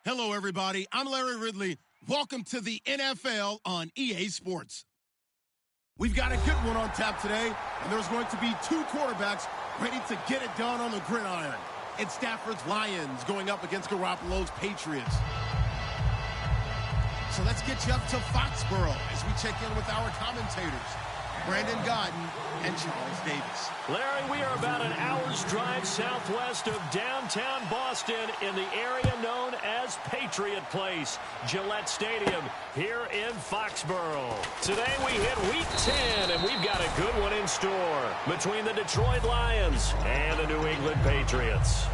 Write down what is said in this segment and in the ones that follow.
Hello, everybody. I'm Larry Ridley. Welcome to the NFL on EA Sports. We've got a good one on tap today, and there's going to be two quarterbacks ready to get it done on the gridiron. It's Stafford's Lions going up against Garoppolo's Patriots. So let's get you up to Foxborough as we check in with our commentators, Brandon Godden and Charles Davis. Larry, we are about an hour's drive southwest of downtown Boston in the area known as Patriot Place, Gillette Stadium, here in Foxborough. Today we hit Week 10, and we've got a good one in store between the Detroit Lions and the New England Patriots.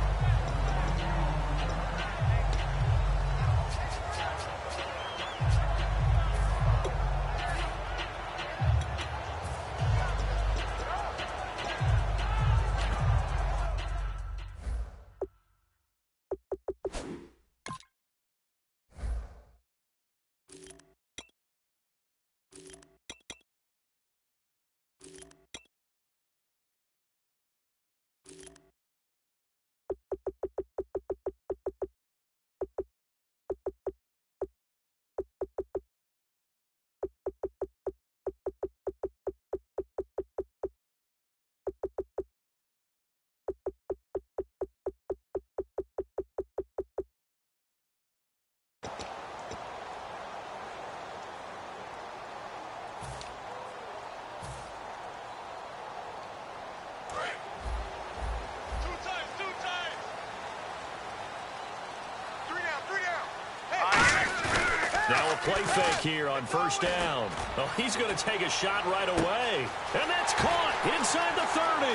Now a play fake here on first down. Oh, he's going to take a shot right away. And that's caught inside the 30.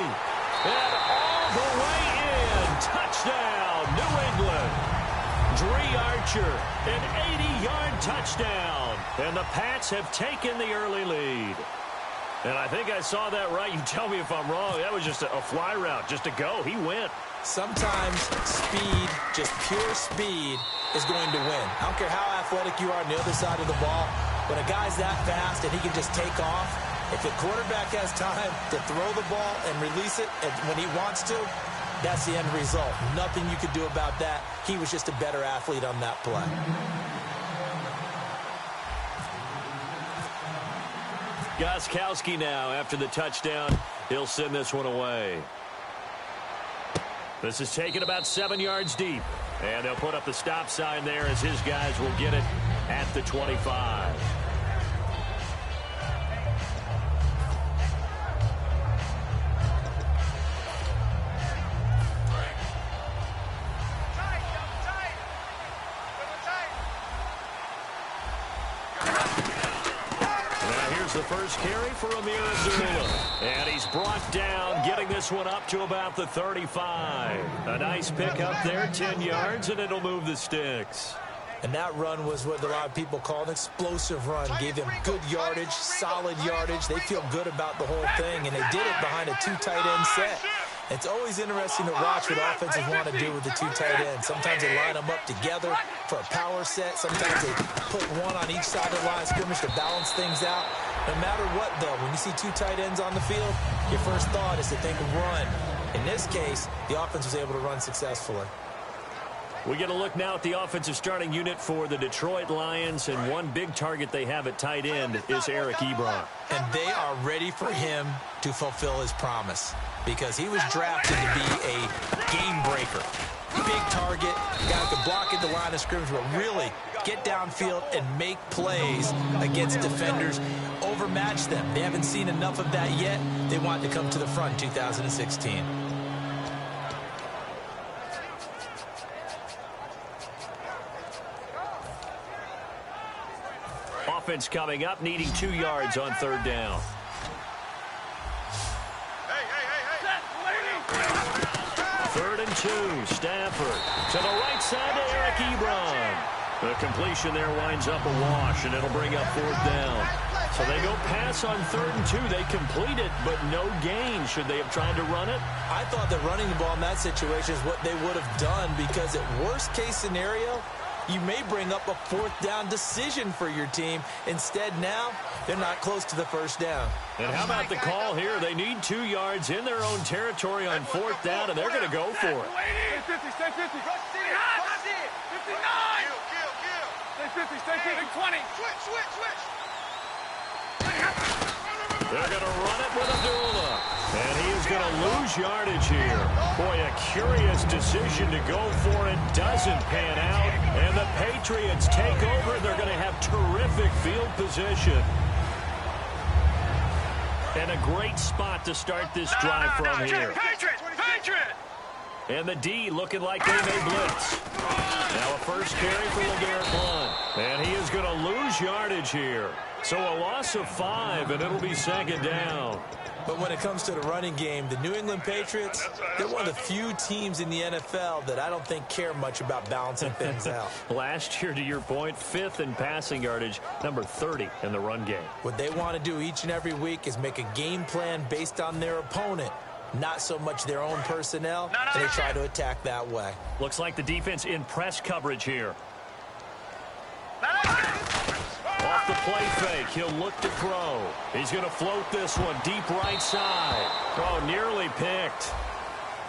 And all the way in. Touchdown, New England. Dree Archer, an 80-yard touchdown. And the Pats have taken the early lead. And I think I saw that right. You tell me if I'm wrong. That was just a fly route, just a go. He went. Sometimes speed, just pure speed, is going to win. I don't care how athletic you are on the other side of the ball. When a guy's that fast and he can just take off, if the quarterback has time to throw the ball and release it and when he wants to, that's the end result. Nothing you could do about that. He was just a better athlete on that play. Gostkowski now after the touchdown. He'll send this one away. This is taken about 7 yards deep. And they'll put up the stop sign there as his guys will get it at the 25. The first carry for Amir Abdullah. And he's brought down, getting this one up to about the 35. A nice pickup there, 10 yards, and it'll move the sticks. And that run was what a lot of people call an explosive run. Gave them good yardage, solid yardage. They feel good about the whole thing, and they did it behind a two tight end set. It's always interesting to watch what offenses want to do with the two tight ends. Sometimes they line them up together for a power set. Sometimes they put one on each side of the line of scrimmage to balance things out. No matter what, though, when you see two tight ends on the field, your first thought is to think run. In this case, the offense was able to run successfully. We get a look now at the offensive starting unit for the Detroit Lions, and one big target they have at tight end is Eric Ebron. And they are ready for him to fulfill his promise because he was drafted to be a game breaker. Big target, guy who can block at the line of scrimmage, but really get downfield and make plays against defenders, overmatch them. They haven't seen enough of that yet. They want to come to the front in 2016. Offense coming up, needing 2 yards on third down. Third and 2, Stafford to the right side to Eric Ebron. The completion there winds up a wash, and it'll bring up fourth down. So they go pass on third and 2. They complete it, but no gain. Should they have tried to run it? I thought that running the ball in that situation is what they would have done because at worst case scenario, you may bring up a fourth down decision for your team. Instead, now, they're not close to the first down. And how about the call here? They need 2 yards in their own territory on fourth down, and they're going to go for it. Stay 50, stay 50. 59. Stay 50, stay 50. 20. Switch. They're going to run it with Abdullah. And he is going to lose yardage here. Boy, a curious decision to go for it. Doesn't pan out. And the Patriots take over. They're going to have terrific field position. And a great spot to start this drive from here. Patriot! And the D looking like they may blitz. Now a first carry for LeGarrette Blount. And he is going to lose yardage here. So a loss of 5, and it'll be second down. But when it comes to the running game, the New England Patriots, they're one of the few teams in the NFL that I don't think care much about balancing things out. Last year, to your point, 5th in passing yardage, number 30 in the run game. What they want to do each and every week is make a game plan based on their opponent, not so much their own personnel, and they try to attack that way. Looks like the defense in press coverage here. Off the play fake, he'll look to throw. He's going to float this one deep right side. Oh, nearly picked.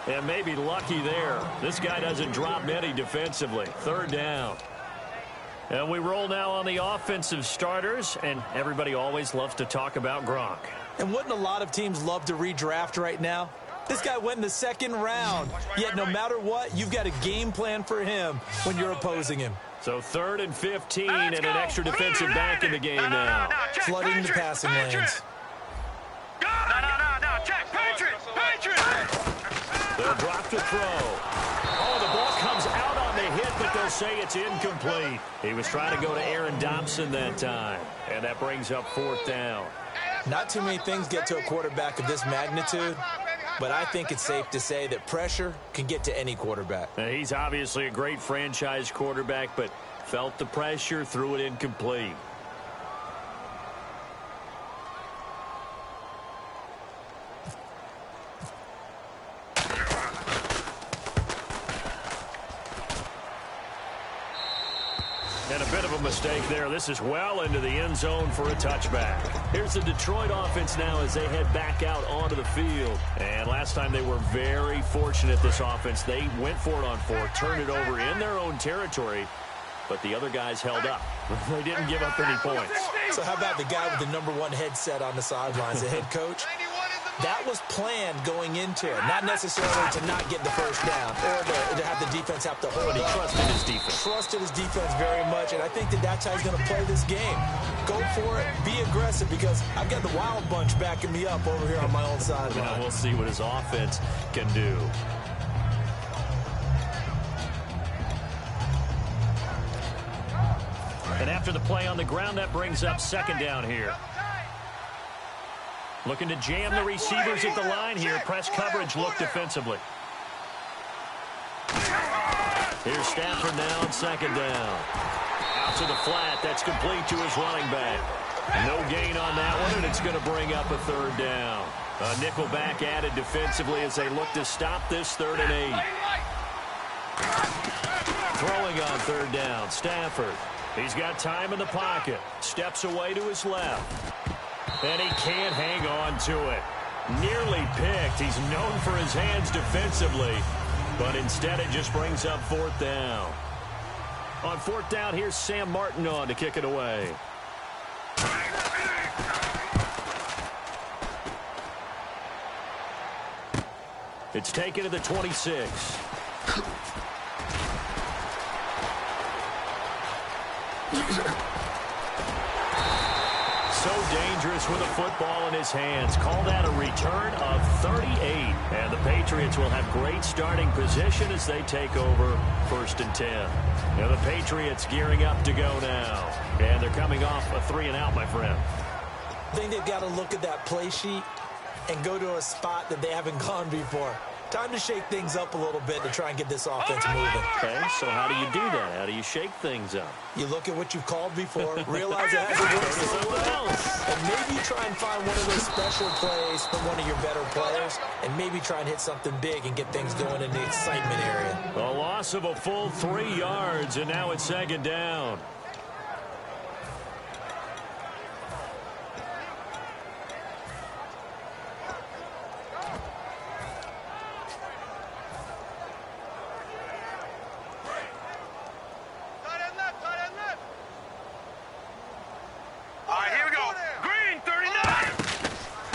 And maybe lucky there. This guy doesn't drop many defensively. Third down. And we roll now on the offensive starters, and everybody always loves to talk about Gronk. And wouldn't a lot of teams love to redraft right now? This guy went in the second round. Yet no matter what, you've got a game plan for him when you're opposing him. So 3rd and 15 and an extra defensive back in the game now. Flooding the passing lanes. Check, Patriot! They'll drop to throw. Oh, the ball comes out on the hit, but they'll say it's incomplete. He was trying to go to Aaron Dobson that time, and that brings up 4th down. Not too many things get to a quarterback of this magnitude, but I think it's safe to say that pressure can get to any quarterback. Now, he's obviously a great franchise quarterback, but felt the pressure, threw it incomplete. And a bit of a mistake there. This is well into the end zone for a touchback. Here's the Detroit offense now as they head back out onto the field. And last time they were very fortunate, this offense. They went for it on 4, turned it over in their own territory, but the other guys held up. They didn't give up any points. So how about the guy with the #1 headset on the sidelines, the head coach? That was planned going into it, not necessarily to not get the first down or to have the defense have to hold He up. trusted his defense. Trusted his defense very much, and I think that's how he's going to play this game. Go for it, be aggressive, because I've got the Wild Bunch backing me up over here on my own sideline. Now we'll see what his offense can do. And after the play on the ground, that brings up second down here. Looking to jam the receivers at the line here. Press coverage look defensively. Here's Stafford now on second down. Out to the flat. That's complete to his running back. No gain on that one, and it's going to bring up a 3rd down. A nickel back added defensively as they look to stop this 3rd and 8. Throwing on 3rd down, Stafford. He's got time in the pocket. Steps away to his left. And he can't hang on to it. Nearly picked. He's known for his hands defensively, but instead it just brings up 4th down. On 4th down, here's Sam Martin on to kick it away. It's taken to the 26. So dangerous with a football in his hands. Call that a return of 38. And the Patriots will have great starting position as they take over 1st and 10. Now the Patriots gearing up to go now. And they're coming off a 3-and-out, my friend. I think they've got to look at that play sheet and go to a spot that they haven't gone before. Time to shake things up a little bit to try and get this offense moving. Okay, so how do you do that? How do you shake things up? You look at what you've called before, realize it hasn't worked so well, and maybe you try and find one of those special plays from one of your better players, and maybe try and hit something big and get things going in the excitement area. A loss of a full 3 yards, and now it's second down.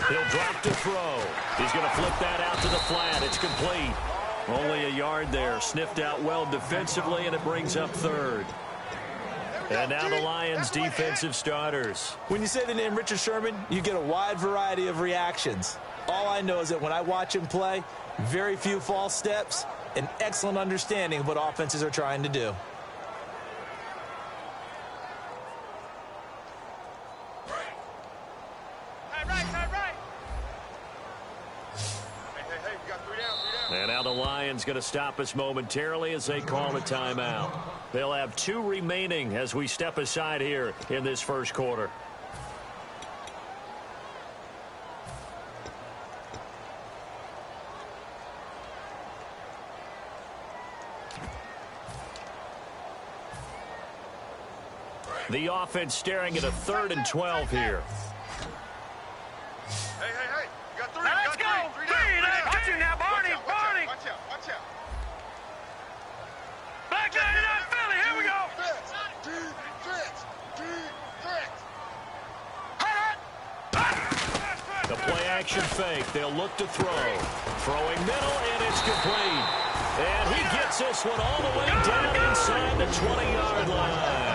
He'll drop to throw. He's going to flip that out to the flat. It's complete. Only a yard there. Sniffed out well defensively, and it brings up third. And now the Lions' defensive starters. When you say the name Richard Sherman, you get a wide variety of reactions. All I know is that when I watch him play, very few false steps, an excellent understanding of what offenses are trying to do. And now the Lions going to stop us momentarily as they call a timeout. They'll have 2 remaining as we step aside here in this first quarter. The offense staring at a 3rd and 12 here. Hey, you got 3. Let's go. 3. Watch you now, Barney. Watch out. Back line it up, Philly. Here we go. The play action fake. They'll look to throw. Throwing middle, and it's complete. And he gets this one all the way down inside the 20-yard line.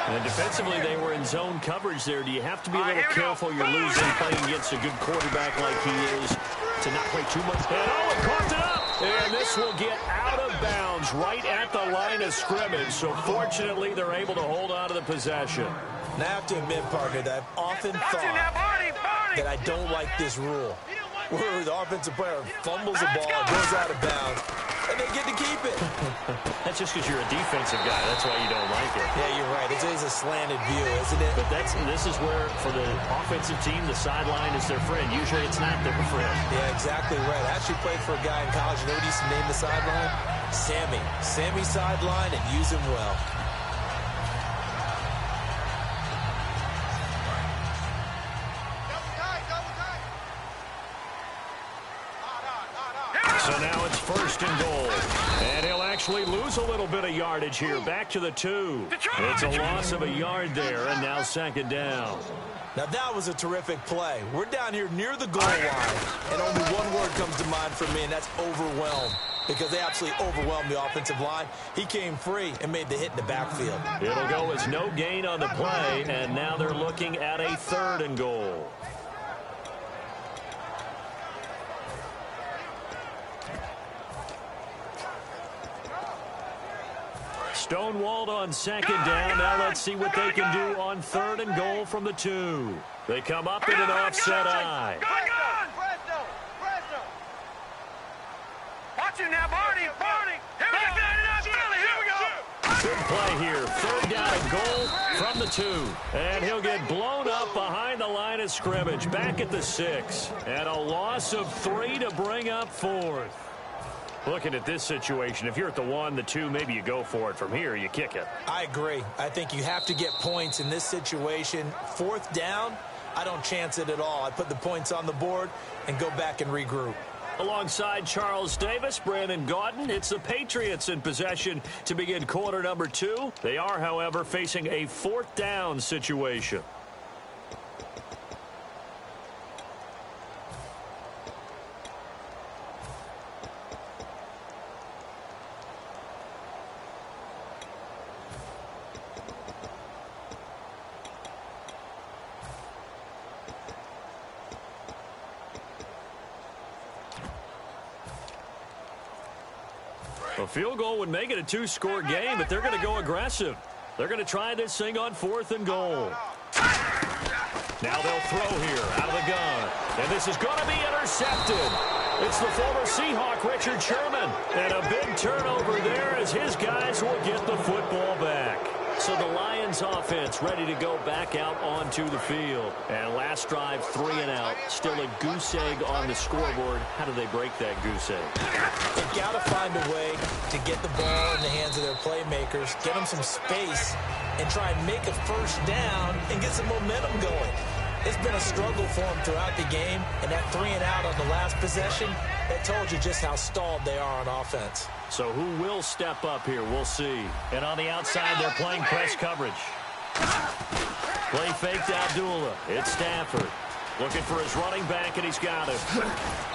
And defensively, they were in zone coverage there. Do you have to be a little careful? You're losing playing against a good quarterback like he is to not play too much. And it coughed it up. And this will get out of bounds right at the line of scrimmage. So fortunately, they're able to hold on to the possession. And I have to admit, partner, that I've often thought that I don't like this rule, where the offensive player fumbles the ball, goes out of bounds, and they get to keep it. That's just because you're a defensive guy. That's why you don't like it. Yeah, you're right. It is a slanted view, isn't it? But this is where, for the offensive team, the sideline is their friend. Usually it's not their friend. Yeah, exactly right. I actually played for a guy in college. You know what he used to name the sideline? Sammy. Sammy sideline, and use him well. So now it's 1st and goal. And he'll actually lose a little bit of yardage here. Back to the 2. It's a loss of a yard there, and now 2nd down. Now that was a terrific play. We're down here near the goal line, and only one word comes to mind for me, and that's overwhelmed. Because they absolutely overwhelmed the offensive line. He came free and made the hit in the backfield. It'll go as no gain on the play, and now they're looking at a 3rd and goal. Stonewalled on 2nd down. Now let's see what they can do on 3rd and goal from the 2. They come up in an offset eye. Watch you now, Barney. Here we go. Good play here. 3rd down and goal from the 2. And he'll get blown up behind the line of scrimmage. Back at the 6. And a loss of 3 to bring up 4th. Looking at this situation, if you're at the 1, the 2, maybe you go for it. From here, you kick it. I agree. I think you have to get points in this situation. 4th down, I don't chance it at all. I put the points on the board and go back and regroup. Alongside Charles Davis, Brandon Gaudin, it's the Patriots in possession to begin quarter number 2. They are, however, facing a 4th down situation. A field goal would make it a 2-score game, but they're going to go aggressive. They're going to try this thing on 4th and goal. Now they'll throw here out of the gun. And this is going to be intercepted. It's the former Seahawk, Richard Sherman. And a big turnover there as his guys will get the football back. So the Lions offense ready to go back out onto the field. And last drive, 3 and out. Still a goose egg on the scoreboard. How do they break that goose egg? They've got to find a way to get the ball in the hands of their playmakers, get them some space, and try and make a first down and get some momentum going. It's been a struggle for them throughout the game, and that 3 and out on the last possession, that told you just how stalled they are on offense. So who will step up here? We'll see. And on the outside, they're playing press coverage. Play fake to Abdullah. It's Stafford. Looking for his running back, and he's got it.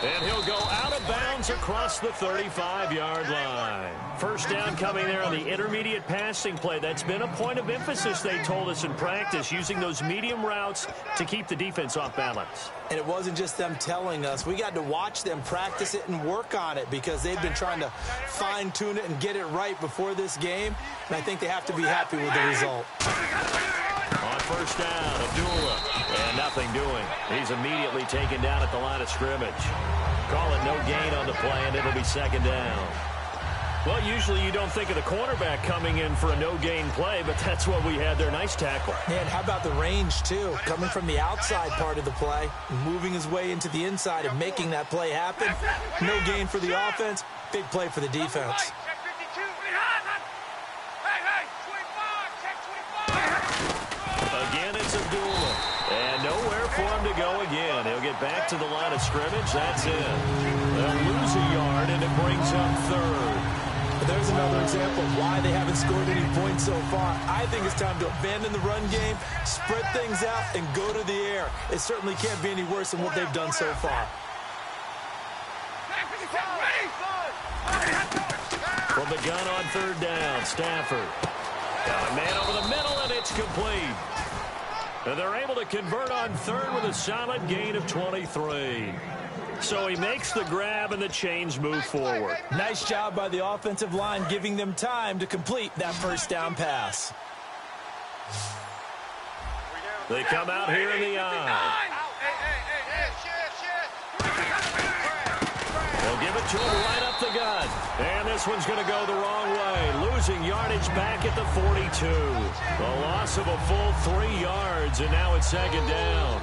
And he'll go out of bounds across the 35-yard line. First down coming there on the intermediate passing play. That's been a point of emphasis, they told us in practice, using those medium routes to keep the defense off balance. And it wasn't just them telling us. We got to watch them practice it and work on it because they've been trying to fine-tune it and get it right before this game. And I think they have to be happy with the result. On first down, Abdullah. And nothing doing. He's immediately taken down at the line of scrimmage. Call it no gain on the play, and it'll be second down. Well, usually you don't think of the cornerback coming in for a no-gain play, but that's what we had there. Nice tackle. Man, how about the range, too? Coming from the outside part of the play, moving his way into the inside and making that play happen. No gain for the offense, big play for the defense. Again, it's Abdullah. And nowhere for him to go again. He'll get back to the line of scrimmage. That's it. They'll lose a yard, and it brings up third. There's another example of why they haven't scored any points so far. I think it's time to abandon the run game, spread things out, and go to the air. It certainly can't be any worse than what they've done so far. From the gun on third down, Stafford. Got a man over the middle, and it's complete. And they're able to convert on third with a solid gain of 23. So he makes the grab, and the chains move forward. Nice job by the offensive line, giving them time to complete that first down pass. They come out here in the eye. They'll give it to him right up the gut. And this one's going to go the wrong way. Losing yardage back at the 42. A loss of a full 3 yards, and now it's second down.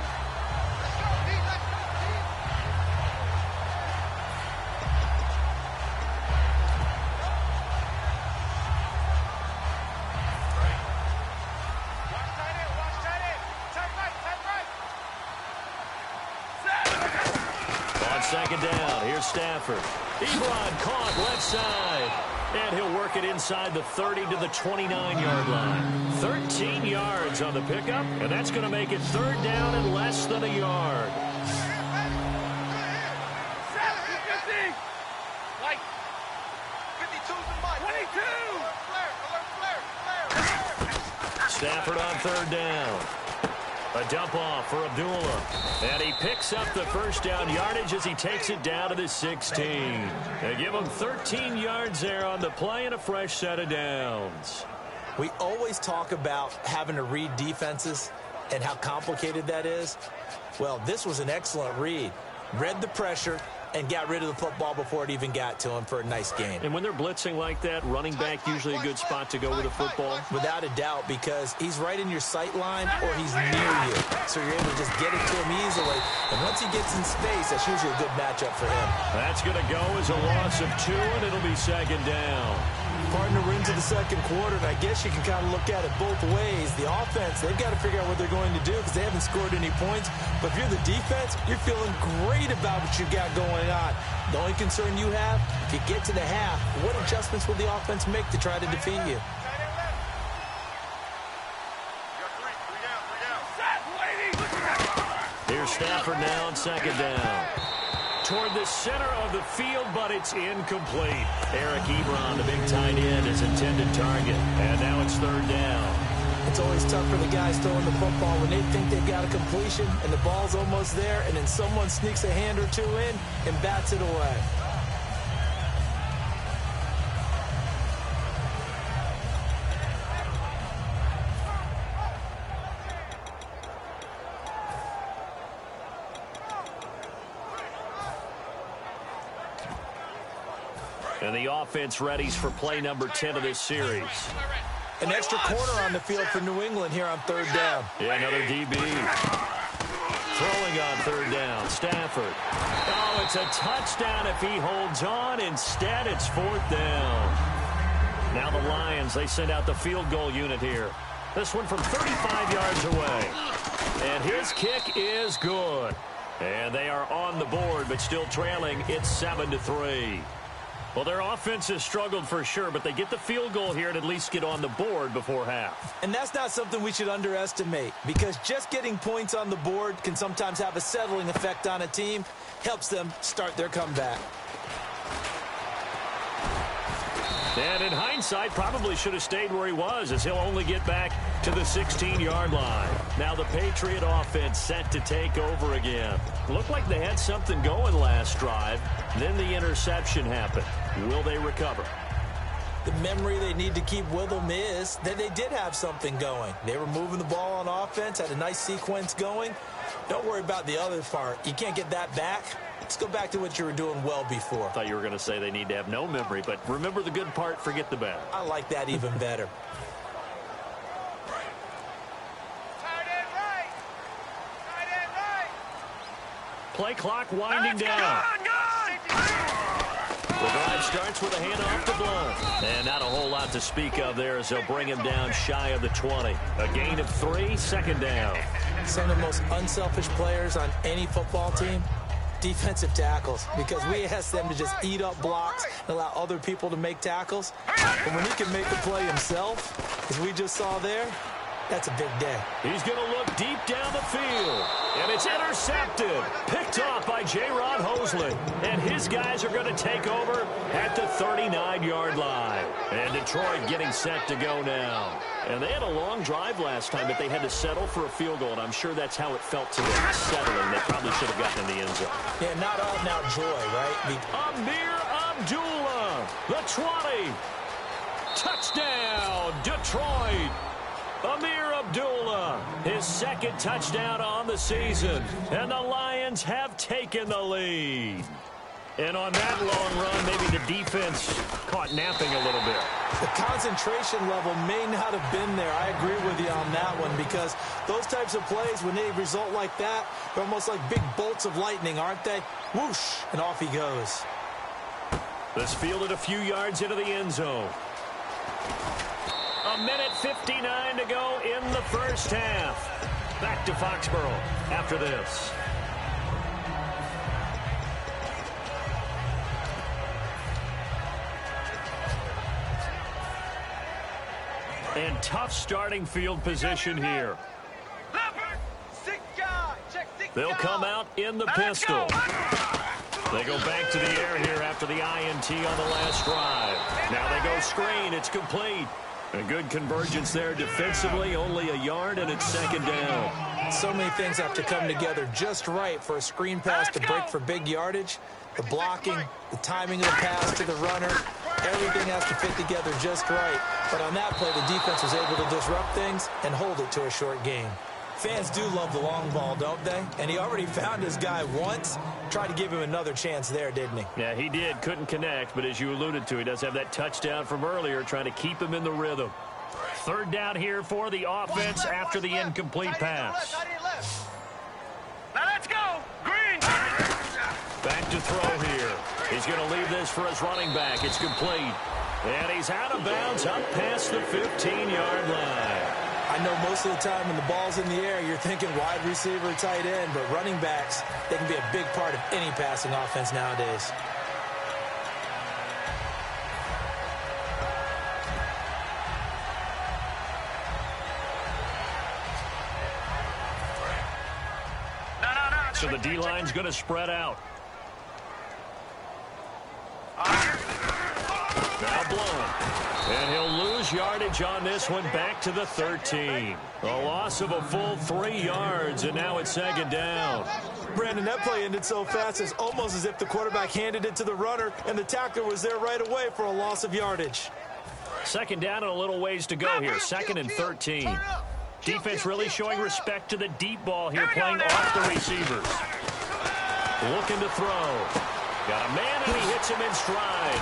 Second down. Here's Stafford. Ebron caught left side. And he'll work it inside the 30 to the 29-yard line. 13 yards on the pickup, and that's going to make it third down and less than a yard. Stafford on third down. A dump off for Abdullah. And he picks up the first down yardage as he takes it down to the 16. They give him 13 yards there on the play and a fresh set of downs. We always talk about having to read defenses and how complicated that is. Well, this was an excellent read. Read the pressure and got rid of the football before it even got to him for a nice gain. And when they're blitzing like that, running back usually a good spot to go with the football? Without a doubt, because he's right in your sight line or he's near you. So you're able to just get it to him easily. And once he gets in space, that's usually a good matchup for him. That's going to go as a loss of 2, and it'll be second down. Partner, we're into the second quarter, and I guess you can kind of look at it both ways. The offense, they've got to figure out what they're going to do because they haven't scored any points. But if you're the defense, you're feeling great about what you got going on. The only concern you have, if you get to the half, what adjustments will the offense make to try to defeat you? Here's Stafford now on second down. Toward the center of the field, but it's incomplete. Eric Ebron, the big tight end, his intended target. And now it's third down. It's always tough for the guys throwing the football when they think they've got a completion and the ball's almost there, and then someone sneaks a hand or two in and bats it away. And the offense readies for play number 10 of this series. An extra corner on the field for New England here on third down. Yeah, another DB. Throwing on third down, Stafford. Oh, it's a touchdown if he holds on. Instead, it's fourth down. Now the Lions, they send out the field goal unit here. This one from 35 yards away. And his kick is good. And they are on the board, but still trailing. It's 7-3. Well, their offense has struggled for sure, but they get the field goal here and at least get on the board before half. And that's not something we should underestimate, because just getting points on the board can sometimes have a settling effect on a team. Helps them start their comeback. And in hindsight, probably should have stayed where he was, as he'll only get back to the 16-yard line. Now the Patriot offense set to take over again. Looked like they had something going last drive. Then the interception happened. Will they recover? The memory they need to keep with them is that they did have something going. They were moving the ball on offense, had a nice sequence going. Don't worry about the other part. You can't get that back. Let's go back to what you were doing well before. I thought you were going to say they need to have no memory, but remember the good part, forget the bad. I like that even better. Play clock winding down. The drive starts with a handoff to Blount. And not a whole lot to speak of there as they'll bring him down shy of the 20. A gain of 3, second down. Some of the most unselfish players on any football team, defensive tackles, because we ask them to just eat up blocks and allow other people to make tackles. But when he can make the play himself, as we just saw there, that's a big day. He's going to look deep down the field. And it's intercepted. Picked off by J-Rod Hosley. And his guys are going to take over at the 39-yard line. And Detroit getting set to go now. And they had a long drive last time, but they had to settle for a field goal. And I'm sure that's how it felt to them, settling. They probably should have gotten in the end zone. Yeah, not out now joy, right? Amir Abdullah, the 20. Touchdown, Detroit. Amir Abdullah, his second touchdown on the season. And the Lions have taken the lead. And on that long run, maybe the defense caught napping a little bit. The concentration level may not have been there. I agree with you on that one, because those types of plays, when they result like that, they're almost like big bolts of lightning, aren't they? Whoosh, and off he goes. This fielded a few yards into the end zone. A minute 59 to go in the first half. Back to Foxborough after this. And tough starting field position here. They'll come out in the pistol. They go back to the air here after the INT on the last drive. Now they go screen. It's complete. A good convergence there defensively, only a yard, and it's second down. So many things have to come together just right for a screen pass to break for big yardage. The blocking, the timing of the pass to the runner, everything has to fit together just right. But on that play, the defense was able to disrupt things and hold it to a short game. Fans do love the long ball, don't they? And he already found his guy once. Tried to give him another chance there, didn't he? Yeah, he did. Couldn't connect, but as you alluded to, he does have that touchdown from earlier, trying to keep him in the rhythm. Third down here for the offense after the incomplete pass. Now let's go. Green. Back to throw here. He's going to leave this for his running back. It's complete. And he's out of bounds up past the 15-yard line. I know most of the time when the ball's in the air, you're thinking wide receiver, tight end, but running backs, they can be a big part of any passing offense nowadays. So the D-line's going to spread out. Now blown. And he'll lose yardage on this one, back to the 13. A loss of a full 3 yards, and now it's second down. Brandon, that play ended so fast, it's almost as if the quarterback handed it to the runner, and the tackler was there right away for a loss of yardage. Second down and a little ways to go here. Second and 13. Defense really showing respect to the deep ball here, playing off the receivers. Looking to throw. Got a man, and he hits him in stride.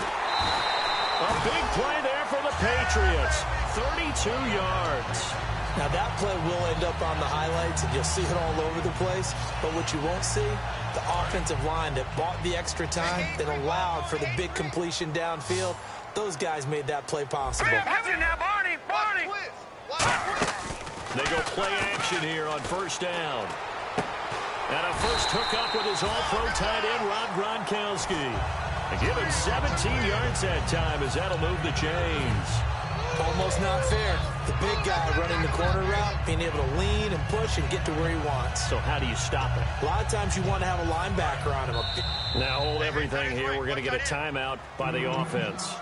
A big play there for the Patriots. 32 yards. Now that play will end up on the highlights, and you'll see it all over the place. But what you won't see, the offensive line that bought the extra time, that allowed for the big completion downfield, those guys made that play possible. Now, Barney! They go play action here on first down. And a first hookup with his all-pro tight end, Rob Gronkowski. And give him 17 yards that time as that'll move the chains. Almost not fair. The big guy running the corner route, being able to lean and push and get to where he wants. So how do you stop it? A lot of times you want to have a linebacker on him. Now hold everything here. We're going to get a timeout by the offense.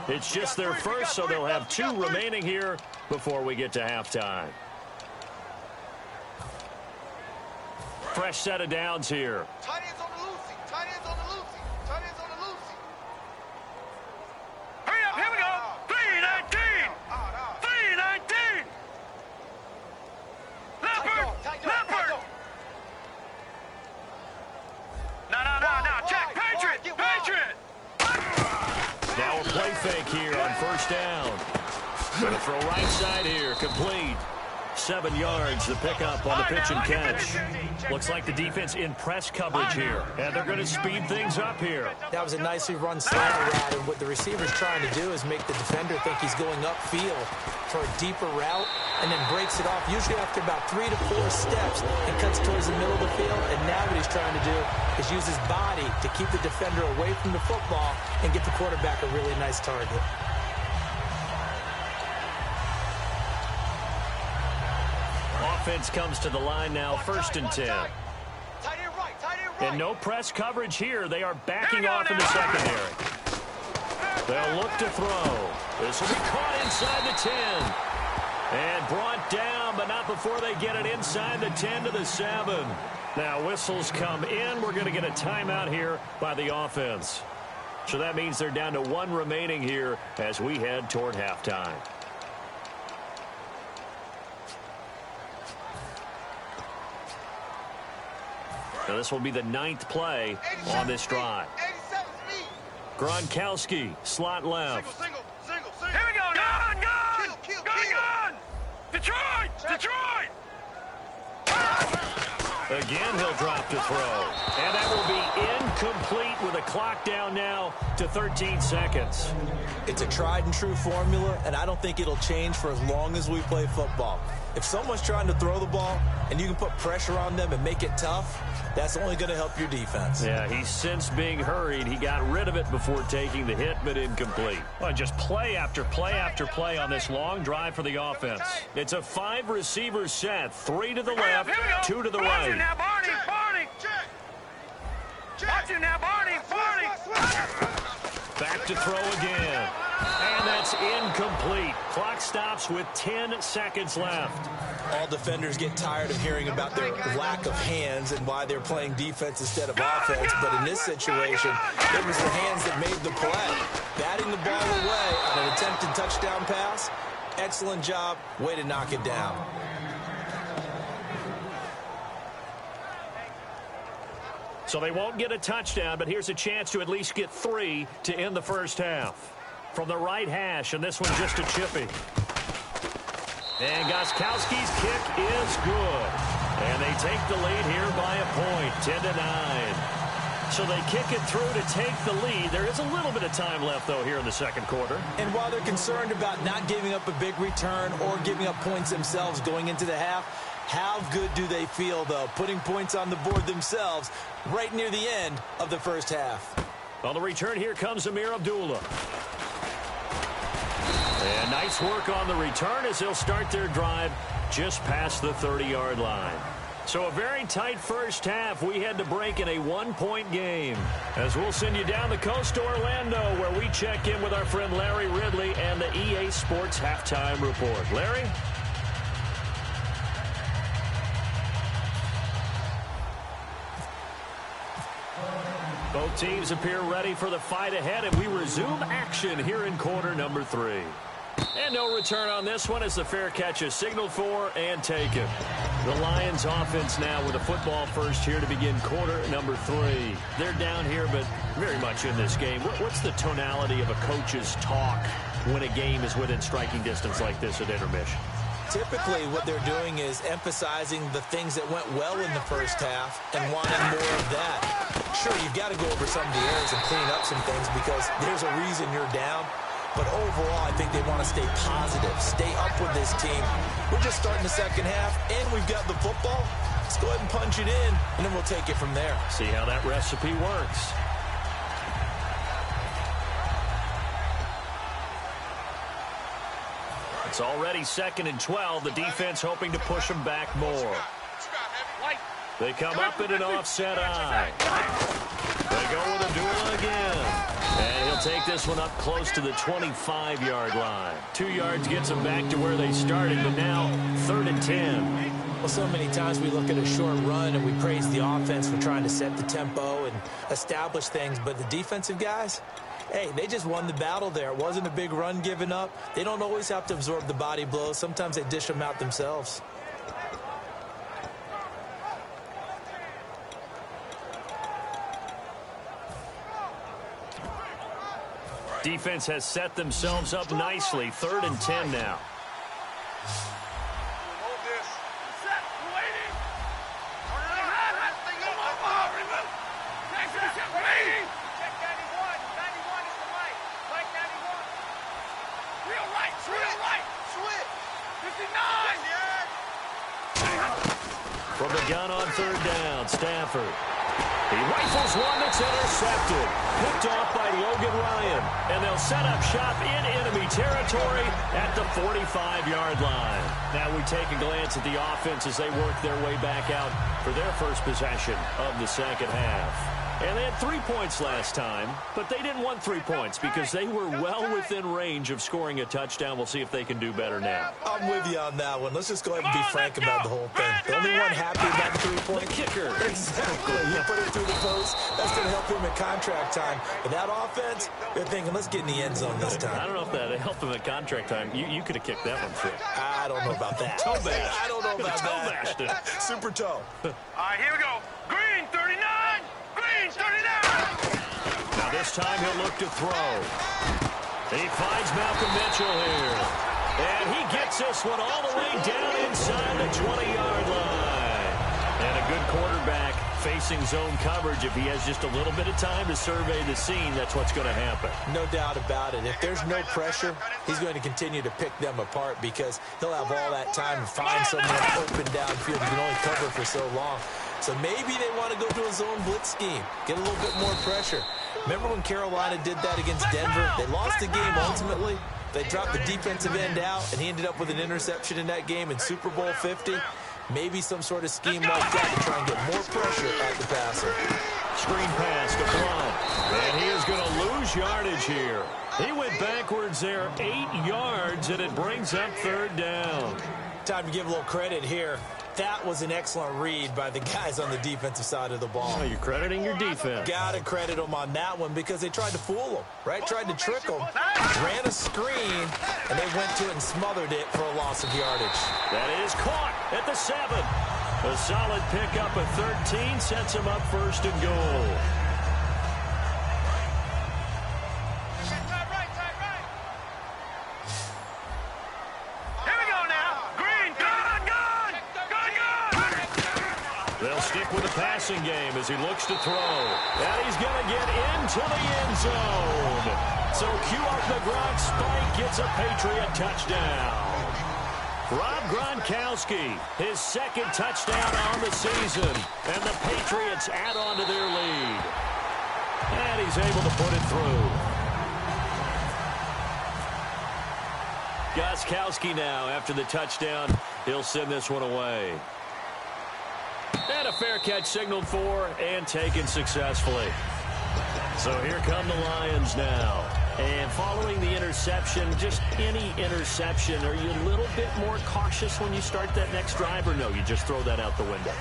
It's just their first, so they'll have 2 remaining here before we get to halftime. Fresh set of downs here. Tight ends on the loosey. Tight ends on the loosey. Tight ends on the loosey. Hurry up, here we go. 319. 319. Leopard. No. Check. Patriot. Now a play fake here on first down. Going to throw right side here. Complete. 7 yards, the pickup on the pitch and catch. Looks like the defense in press coverage here. And they're going to speed things up here. That was a nicely run slant route, and what the receiver's trying to do is make the defender think he's going upfield for a deeper route, and then breaks it off, usually after about 3 to 4 steps, and cuts towards the middle of the field. And now what he's trying to do is use his body to keep the defender away from the football and get the quarterback a really nice target. Offense comes to the line now, first and 10. And no press coverage here. They are backing off in the secondary. They'll look to throw. This will be caught inside the 10. And brought down, but not before they get it inside the 10 to the 7. Now whistles come in. We're going to get a timeout here by the offense. So that means they're down to 1 remaining here as we head toward halftime. Now this will be the 9th play on this drive. Gronkowski, slot left. Here we go. Gun. Detroit. Again, he'll drop to throw. And that will be incomplete with a clock down now to 13 seconds. It's a tried and true formula, and I don't think it'll change for as long as we play football. If someone's trying to throw the ball and you can put pressure on them and make it tough, that's only going to help your defense. Yeah, he's since being hurried. He got rid of it before taking the hit, but incomplete. Well, just play after play after play on this long drive for the offense. It's a 5-receiver set, 3 to the left, 2 to the right. Watch you now, Barney. Watch you now, Barney. Back to throw again. And that's incomplete. Clock stops with 10 seconds left. All defenders get tired of hearing about their lack of hands and why they're playing defense instead of offense. But in this situation, it was the hands that made the play. Batting the ball away on an attempted touchdown pass. Excellent job. Way to knock it down. So they won't get a touchdown, but here's a chance to at least get 3 to end the first half. From the right hash, and this one just a chippy. And Gostkowski's kick is good. And they take the lead here by a point, 10-9. So they kick it through to take the lead. There is a little bit of time left, though, here in the second quarter. And while they're concerned about not giving up a big return or giving up points themselves going into the half, how good do they feel, though, putting points on the board themselves right near the end of the first half? On the return, here comes Amir Abdullah. And nice work on the return as they'll start their drive just past the 30-yard line. So a very tight first half. We had to break in a 1-point game. As we'll send you down the coast to Orlando, where we check in with our friend Larry Ridley and the EA Sports Halftime Report. Larry? Both teams appear ready for the fight ahead, and we resume action here in quarter number 3. And no return on this one as the fair catch is signaled for and taken. The Lions offense now with a football first here to begin quarter number 3. They're down here, but very much in this game. What's the tonality of a coach's talk when a game is within striking distance like this at intermission? Typically, what they're doing is emphasizing the things that went well in the first half and wanting more of that. Sure, you've got to go over some of the errors and clean up some things because there's a reason you're down. But overall, I think they want to stay positive, stay up with this team. We're just starting the second half, and we've got the football. Let's go ahead and punch it in, and then we'll take it from there. See how that recipe works. It's already 2nd and 12. The defense hoping to push them back more. They come up in an offset eye. They go with a duel again. And he'll take this one up close to the 25-yard line. 2 yards gets them back to where they started, but now 3rd and 10. Well, so many times we look at a short run and we praise the offense for trying to set the tempo and establish things, but the defensive guys, hey, they just won the battle there. It wasn't a big run given up. They don't always have to absorb the body blows. Sometimes they dish them out themselves. Defense has set themselves up nicely. 3rd and 10 now. Hold this. Set. Waiting. Waiting. Check 91. 91 is the mic. Mike 91. Real right. Real right. Switch. 59. From the gun on 3rd down, Stafford. He rifles one that's intercepted. Picked off by Logan Ryan. And they'll set up shop in enemy territory at the 45-yard line. Now we take a glance at the offense as they work their way back out for their first possession of the second half. And they had 3 points last time, but they didn't want 3 points because they were well within range of scoring a touchdown. We'll see if they can do better now. I'm with you on that one. Let's just go ahead and be frank about the whole thing. The only one happy about the 3-point kicker. Exactly. You put it through the post. That's going to help him at contract time. But that offense, they're thinking, let's get in the end zone this time. I don't know if that helped them at contract time. You could have kicked that one through. I don't know about that. Toe bash. I don't know about Toe bashed it. that. Super toe. All right, here we go. Green 39. Green 39. Now this time he'll look to throw. He finds Malcolm Mitchell here. And he gets this one all the way down inside the 20-yard line. And a good quarterback facing zone coverage. If he has just a little bit of time to survey the scene, that's what's going to happen. No doubt about it. If there's no pressure, he's going to continue to pick them apart because he'll have all that time to find someone open downfield. You can only cover for so long. So maybe they want to go to a zone blitz scheme, get a little bit more pressure. Remember when Carolina did that against Denver? They lost the game ultimately. They dropped the defensive end out, and he ended up with an interception in that game in Super Bowl 50. Maybe some sort of scheme like that to try and get more pressure at the passer. Screen pass to Blunt. And he is going to lose yardage here. He went backwards there 8 yards, and it brings up 3rd down. Time to give a little credit here. That was an excellent read by the guys on the defensive side of the ball. Oh, you're crediting your defense. Got to credit them on that one because they tried to fool them, right? Tried to trick them. Ran a screen, and they went to it and smothered it for a loss of yardage. That is caught at the 7. A solid pickup of 13 sets him up 1st and goal. Here we go now. Green. Gun. They'll stick with the passing game as he looks to throw. And he's going to get into the end zone. So cue up the Gronk spike, gets a Patriot touchdown. Rob Gronkowski, his 2nd touchdown on the season. And the Patriots add on to their lead. And he's able to put it through. Gostkowski now, after the touchdown, he'll send this one away. And a fair catch signaled for and taken successfully. So here come the Lions now. And following the interception, just any interception, are you a little bit more cautious when you start that next drive, or no, you just throw that out the window?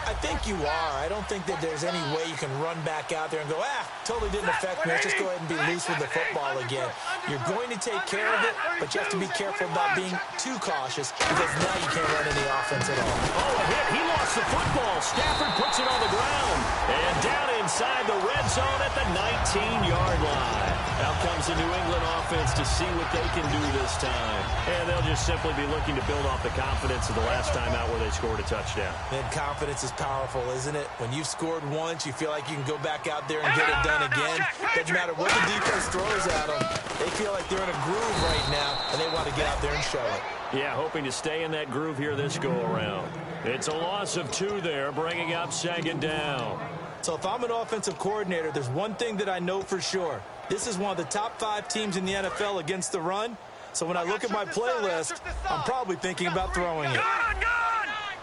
I think you are. I don't think that there's any way you can run back out there and go, totally didn't affect me. Let's just go ahead and be loose with the football again. You're going to take care of it, but you have to be careful about being too cautious because now you can't run any offense at all. Oh, a hit. He lost the football. Stafford puts it on the ground. And down inside the red zone at the 19-yard line. Out comes the New England offense to see what they can do this time. And they'll just simply be looking to build off the confidence of the last time out where they scored a touchdown. And confidence is powerful, isn't it? When you've scored once, you feel like you can go back out there and get it done again. Doesn't matter what the defense throws at them. They feel like they're in a groove right now, and they want to get out there and show it. Yeah, hoping to stay in that groove here this go-around. It's a loss of 2 there, bringing up 2nd down. So if I'm an offensive coordinator, there's one thing that I know for sure. This is one of the top 5 teams in the NFL against the run. So when I look at my playlist, I'm probably thinking about throwing it. Gun!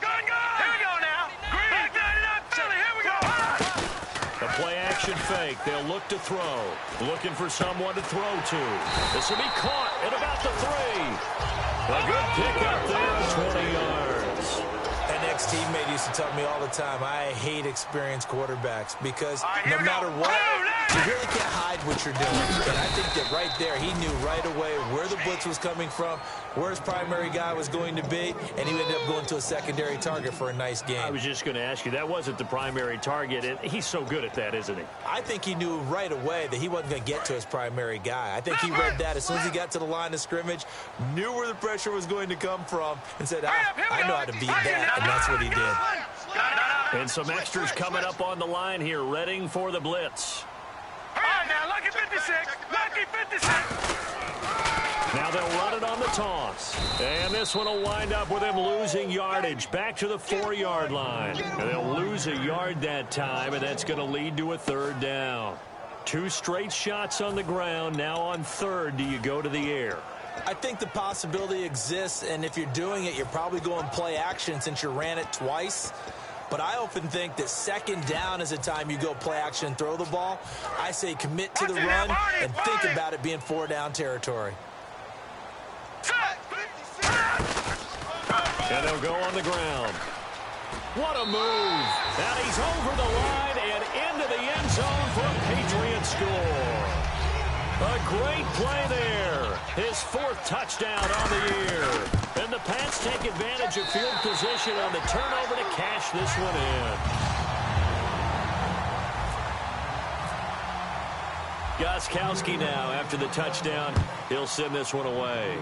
Here we go now. Back that up, Philly. Here we go. The play-action fake. They'll look to throw. Looking for someone to throw to. This will be caught at about the 3. A good pick up there at 20 yards. An ex-teammate used to tell me all the time, I hate experienced quarterbacks because no matter what, you really can't hide what you're doing. And I think that right there, he knew right away where the blitz was coming from, where his primary guy was going to be, and he ended up going to a secondary target for a nice game. I was just going to ask you, that wasn't the primary target, and he's so good at that, isn't he? I think he knew right away that he wasn't going to get to his primary guy. I think he read that as soon as he got to the line of scrimmage, knew where the pressure was going to come from, and said, I know how to beat that, and that's what he did. And some extras coming up on the line here, readying for the blitz. All right, now, lucky 56. Lucky 56. Now they'll run it on the toss. And this one will wind up with him losing yardage back to the 4-yard line. And they'll lose a yard that time, and that's going to lead to a 3rd down. 2 straight shots on the ground. Now on 3rd, do you go to the air? I think the possibility exists, and if you're doing it, you're probably going play action since you ran it twice. But I often think that 2nd down is a time you go play action and throw the ball. I say commit to the run and think about it being 4-down territory. And they'll go on the ground. What a move. And he's over the line and into the end zone for a Patriot score. A great play there. His 4th touchdown on the year. And the Pats take advantage of field position on the turnover to cash this one in. Gostkowski now after the touchdown. He'll send this one away.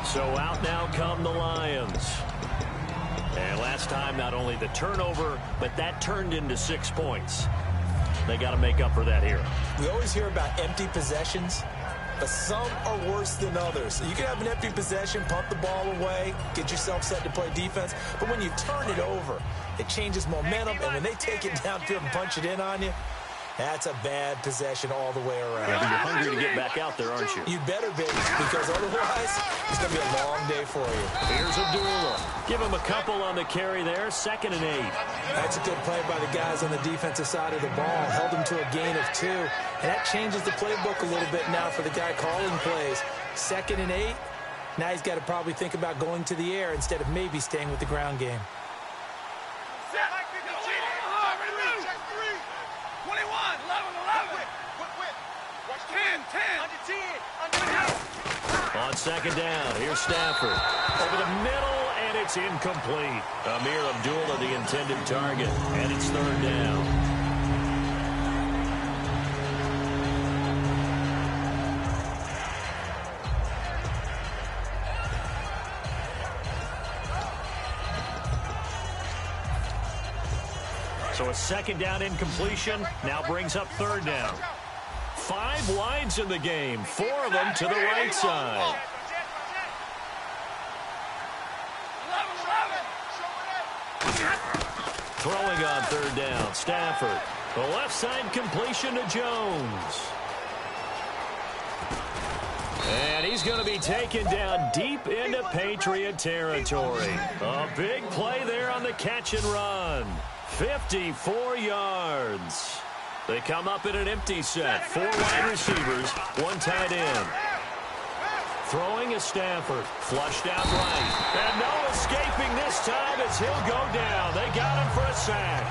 So out now come the Lions. And last time, not only the turnover, but that turned into 6 points. They got to make up for that here. We always hear about empty possessions, but some are worse than others. You can have an empty possession, pump the ball away, get yourself set to play defense, but when you turn it over, it changes momentum, and when they take it downfield and punch it in on you, that's a bad possession all the way around. Yeah, but you're hungry to get back out there, aren't you? You better be, because otherwise, it's going to be a long day for you. Here's Abdullah. Give him a couple on the carry there, 2nd and 8. That's a good play by the guys on the defensive side of the ball. Held him to a gain of 2. And that changes the playbook a little bit now for the guy calling plays. 2nd and 8. Now he's got to probably think about going to the air instead of maybe staying with the ground game. 10. On 2nd down, here's Stafford. Over the middle, and it's incomplete. Amir Abdullah, the intended target, and it's 3rd down. So a 2nd down incompletion now brings up 3rd down. 5 wides in the game, 4 of them to the right side. Throwing on 3rd down, Stafford. The left side completion to Jones. And he's going to be taken down deep into Patriot territory. A big play there on the catch and run. 54 yards. They come up in an empty set. 4 wide receivers, 1 tight end. Throwing is Stafford. Flushed out right. And no escaping this time as he'll go down. They got him for a sack.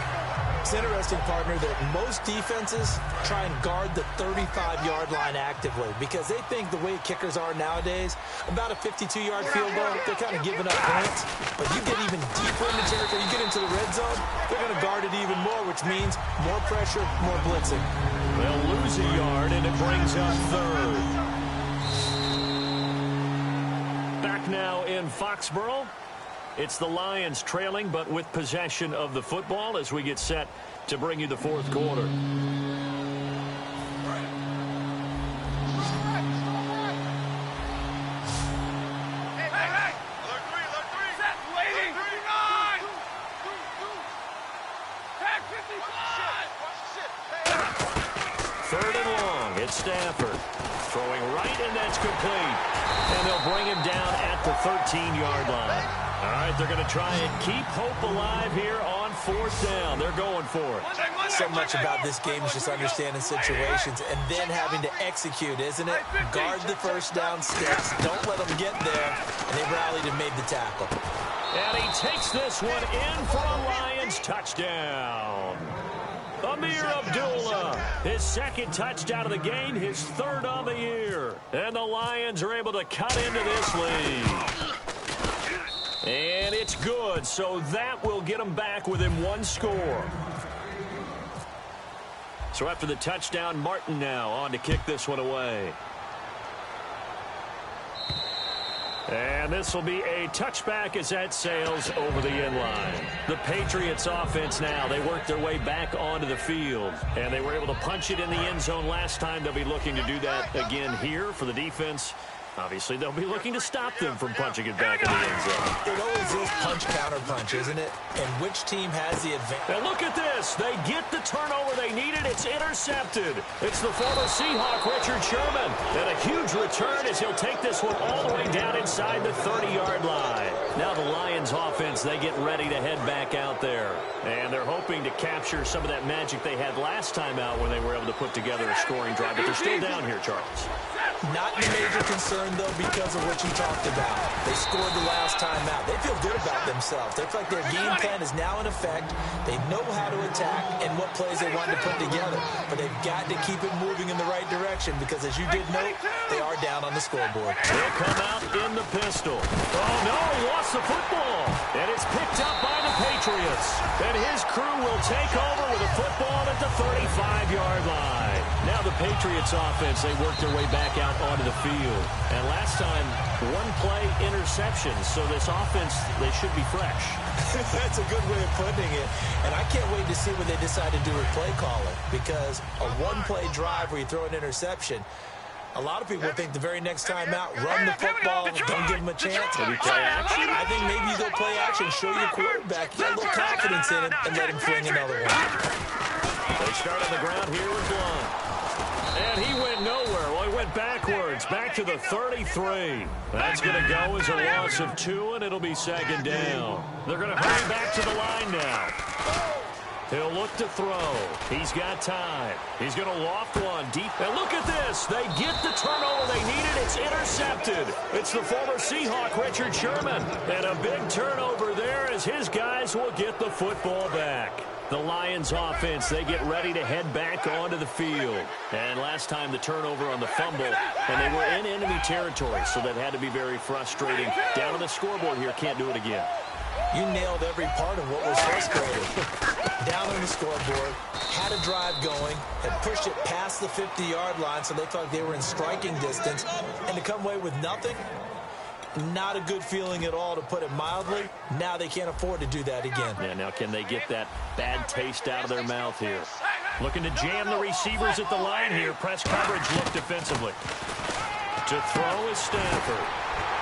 It's interesting, partner, that most defenses try and guard the 35-yard line actively because they think the way kickers are nowadays, about a 52-yard field goal, they're kind of giving up points. But you get even deeper in the territory, you get into the red zone, they're going to guard it even more, which means more pressure, more blitzing. They'll lose a yard, and it brings up third. Back now in Foxborough. It's the Lions trailing, but with possession of the football as we get set to bring you the fourth quarter. Third and long. It's Stafford. Throwing right, and that's complete. And they'll bring him down at the 13-yard line. All right, they're going to try and keep hope alive here on fourth down. They're going for it. So much about this game is just understanding situations and then having to execute, isn't it? Guard the first down steps. Don't let them get there. And they rallied and made the tackle. And he takes this one in for a Lions touchdown. Amir Abdullah, his second touchdown of the game, his third on the year. And the Lions are able to cut into this lead. And it's good, so that will get them back within one score. So after the touchdown, Martin now on to kick this one away. And this will be a touchback as that sails over the end line. The Patriots offense now, they worked their way back onto the field. And they were able to punch it in the end zone last time. They'll be looking to do that again here for the defense. Obviously, they'll be looking to stop them from punching it back in the end zone. It always is punch-counter-punch, isn't it? And which team has the advantage? And look at this. They get the turnover they needed. It's intercepted. It's the former Seahawk, Richard Sherman. And a huge return as he'll take this one all the way down inside the 30-yard line. Now the Lions offense, they get ready to head back out there. And they're hoping to capture some of that magic they had last time out when they were able to put together a scoring drive. But they're still down here, Charles. Not a major concern, though, because of what you talked about. They scored the last time out. They feel good about themselves. They feel like their game plan is now in effect. They know how to attack and what plays they want to put together. But they've got to keep it moving in the right direction because, as you did note, they are down on the scoreboard. They'll come out in the pistol. Oh, no, he lost the football. And it's picked up by the Patriots. And his crew will take over with a football at the 35-yard line. Now the Patriots offense, they work their way back out onto the field. And last time, one play interception. So this offense, they should be fresh. That's a good way of putting it. And I can't wait to see what they decide to do with play calling. Because a one-play drive where you throw an interception, a lot of people think the very next time out, run the football, don't give them a chance. Maybe play action. I think maybe you go play action, show your quarterback, get a little confidence in him, and let him fling another one. They start on the ground here with Blunt. And he went nowhere. Well, he went backwards, back to the 33. That's going to go as a loss of 2, and it'll be second down. They're going to hurry back to the line now. He'll look to throw. He's got time. He's going to loft one deep. And look at this. They get the turnover they needed. It's intercepted. It's the former Seahawk, Richard Sherman. And a big turnover there as his guys will get the football back. The Lions offense, they get ready to head back onto the field. And last time the turnover on the fumble, and they were in enemy territory, so that had to be very frustrating. Down on the scoreboard here, can't do it again. You nailed every part of what was frustrating. Down on the scoreboard, had a drive going, had pushed it past the 50-yard line, so they felt like they were in striking distance, and to come away with nothing, not a good feeling at all, to put it mildly. Now they can't afford to do that again. Yeah, now can they get that bad taste out of their mouth here? Looking to jam the receivers at the line here. Press coverage look defensively. To throw is Stafford.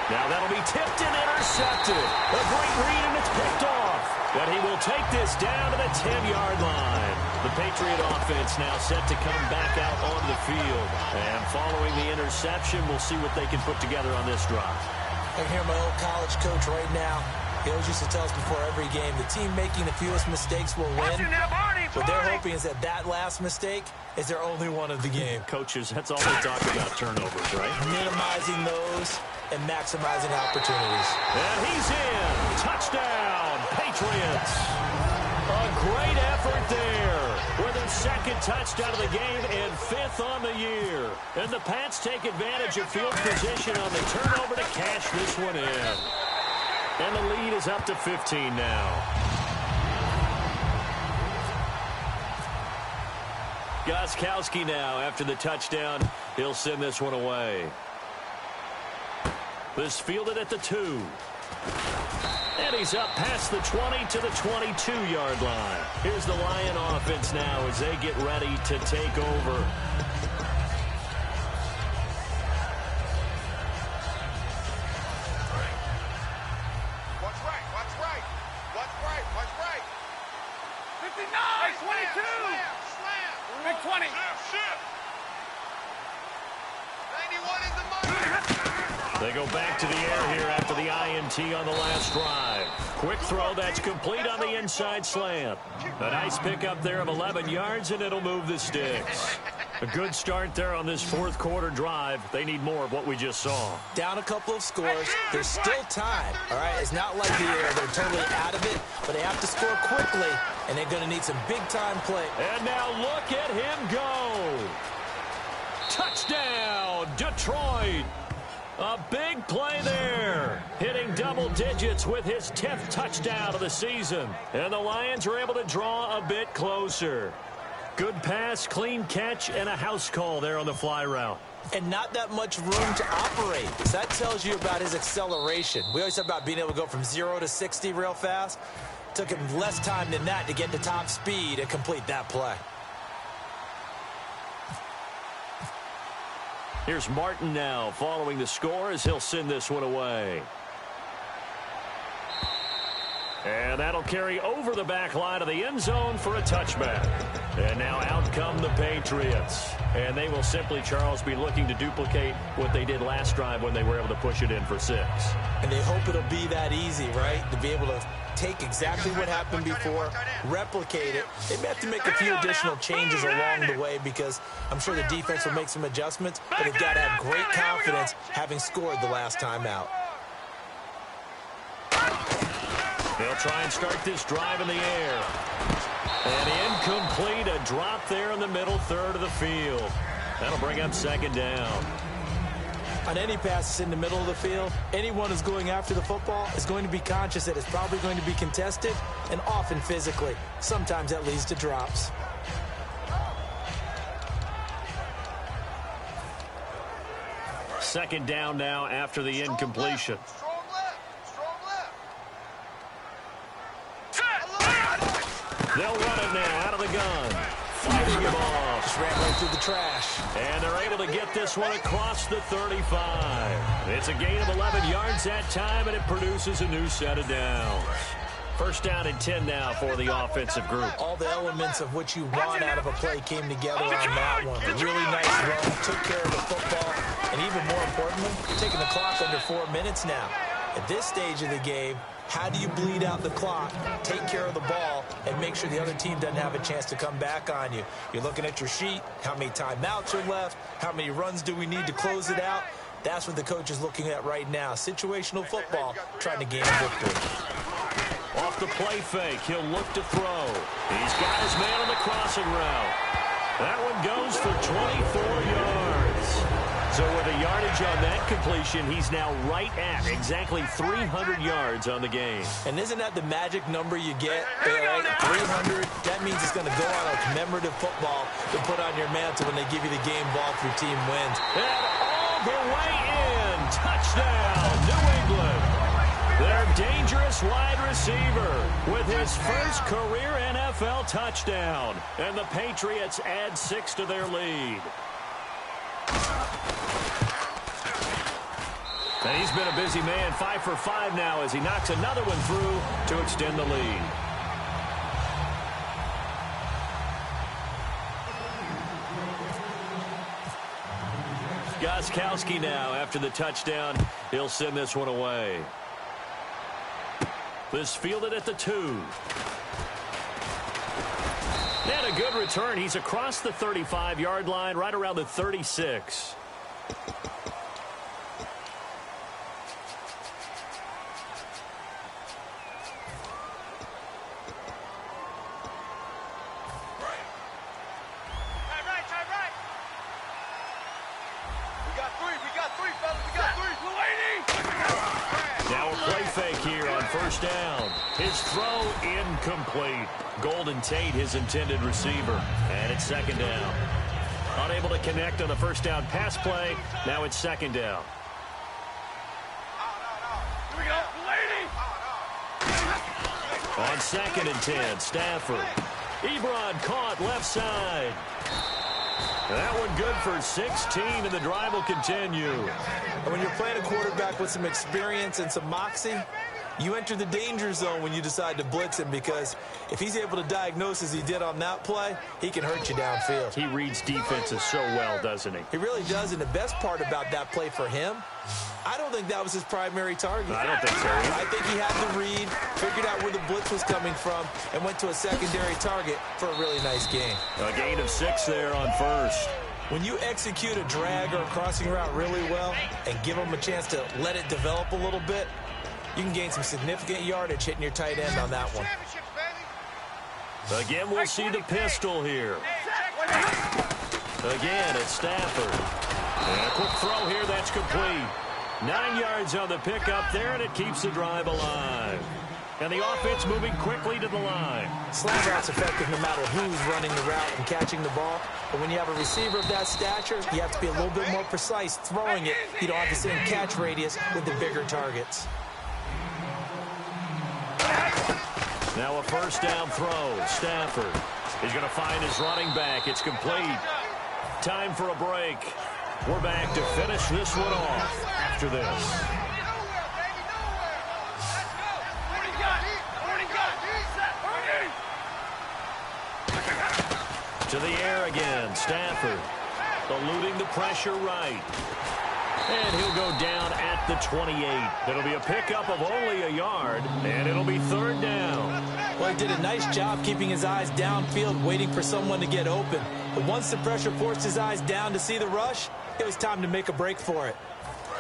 Now that'll be tipped and intercepted. A great read, and it's picked off. But he will take this down to the 10-yard line. The Patriot offense now set to come back out onto the field. And following the interception, we'll see what they can put together on this drive. I can hear my old college coach right now. He always used to tell us before every game, the team making the fewest mistakes will win. What they're hoping is that that last mistake is their only one of the game. Coaches, that's all they talk about, turnovers, right? Minimizing those and maximizing opportunities. And he's in. Touchdown, Patriots. A great effort there with their second touchdown of the game and 5th on the year. And the Pats take advantage of field position on the turnover to cash this one in. And the lead is up to 15 now. Gostkowski now after the touchdown. He'll send this one away. This fielded at the 2. And he's up past the 20 to the 22-yard line. Here's the Lion offense now as they get ready to take over. Watch right, watch right. Watch right, watch right. 59, Slam, 22. slam. Big 20. Shift. 91 is the money. They go back to the air here after the INT on the last drive. Quick throw that's complete on the inside slant. A nice pickup there of 11 yards, and it'll move the sticks. A good start there on this fourth quarter drive. They need more of what we just saw. Down a couple of scores. There's still time, all right? It's not like they're totally out of it, but they have to score quickly, and they're going to need some big-time play. And now look at him go. Touchdown, Detroit. A big play there, hitting double digits with his 10th touchdown of the season. And the Lions are able to draw a bit closer. Good pass, clean catch, and a house call there on the fly route. And not that much room to operate. So that tells you about his acceleration. We always talk about being able to go from 0 to 60 real fast. Took him less time than that to get to top speed and complete that play. Here's Martin now following the score as he'll send this one away. And that'll carry over the back line of the end zone for a touchback. And now out come the Patriots. And they will simply, Charles, be looking to duplicate what they did last drive when they were able to push it in for 6. And they hope it'll be that easy, right? To be able to take exactly what happened before, replicate it. They may have to make a few additional changes along the way because I'm sure the defense will make some adjustments, but they've got to have great confidence having scored the last time out. They'll try and start this drive in the air. And incomplete, a drop there in the middle third of the field. That'll bring up second down. On any passes in the middle of the field, anyone who's going after the football is going to be conscious that it's probably going to be contested and often physically. Sometimes that leads to drops. Second down now after the incompletion. Strong left, strong left. They'll run it now out of the gun. Fighting him off. Just ran right through the trash. And they're able to get this one across the 35. It's a gain of 11 yards that time, and it produces a new set of downs. First down and 10 now for the offensive group. All the elements of what you want out of a play came together on that one. A really nice run, took care of the football, and even more importantly, taking the clock under 4 minutes now. At this stage of the game, how do you bleed out the clock, take care of the ball, and make sure the other team doesn't have a chance to come back on you? You're looking at your sheet, how many timeouts are left, how many runs do we need to close it out? That's what the coach is looking at right now. Situational football, trying to gain a victory. Off the play fake, he'll look to throw. He's got his man on the crossing route. That one goes for 24 yards. So with a yardage on that completion, he's now right at exactly 300 yards on the game. And isn't that the magic number you get? Right? 300, that means it's going to go on a commemorative football to put on your mantle when they give you the game ball if your team wins. And all the way in. Touchdown, New England. Their dangerous wide receiver with his first career NFL touchdown. And the Patriots add 6 to their lead. And he's been a busy man, 5 for 5 now as he knocks another one through to extend the lead. Gostkowski now after the touchdown. He'll send this one away. This fielded at the 2. And a good return. He's across the 35-yard line, right around the 36. Now a play fake here on first down. His throw incomplete. Golden Tate, his intended receiver. And it's second down. Unable to connect on the first down pass play. Now it's second down. On 2nd and 10, Stafford. Ebron caught left side. That one good for 16, and the drive will continue. And when you're playing a quarterback with some experience and some moxie, you enter the danger zone when you decide to blitz him, because if he's able to diagnose as he did on that play, he can hurt you downfield. He reads defenses so well, doesn't he? He really does, and the best part about that play for him, I don't think that was his primary target. I don't think so either. I think he had the read, figured out where the blitz was coming from, and went to a secondary target for a really nice gain. A gain of 6 there on first. When you execute a drag or a crossing route really well and give him a chance to let it develop a little bit, you can gain some significant yardage hitting your tight end on that one. Again, we'll see the pistol here. Again, it's Stafford. And a quick throw here, that's complete. 9 yards on the pickup there, and it keeps the drive alive. And the offense moving quickly to the line. Slant route's effective no matter who's running the route and catching the ball. But when you have a receiver of that stature, you have to be a little bit more precise throwing it. You don't have the same catch radius with the bigger targets. Now a first down throw. Stafford. He's going to find his running back. It's complete. Time for a break. We're back to finish this one off after this. To the air again. Stafford eluding the pressure right. And he'll go down at the 28. It'll be a pickup of only a yard, and it'll be third down. Well, he did a nice job keeping his eyes downfield, waiting for someone to get open. But once the pressure forced his eyes down to see the rush, it was time to make a break for it.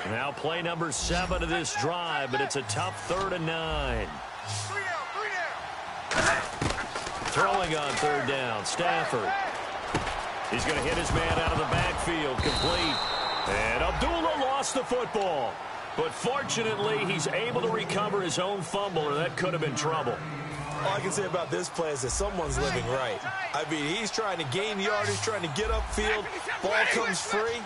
Now play number 7 of this drive, but it's a tough 3rd and 9. Throwing on 3rd down, Stafford. He's going to hit his man out of the backfield, complete. And Abdullah lost the football. But fortunately, he's able to recover his own fumble, or that could have been trouble. All I can say about this play is that someone's living right. I mean, he's trying to gain yardage, trying to get upfield. Ball comes free.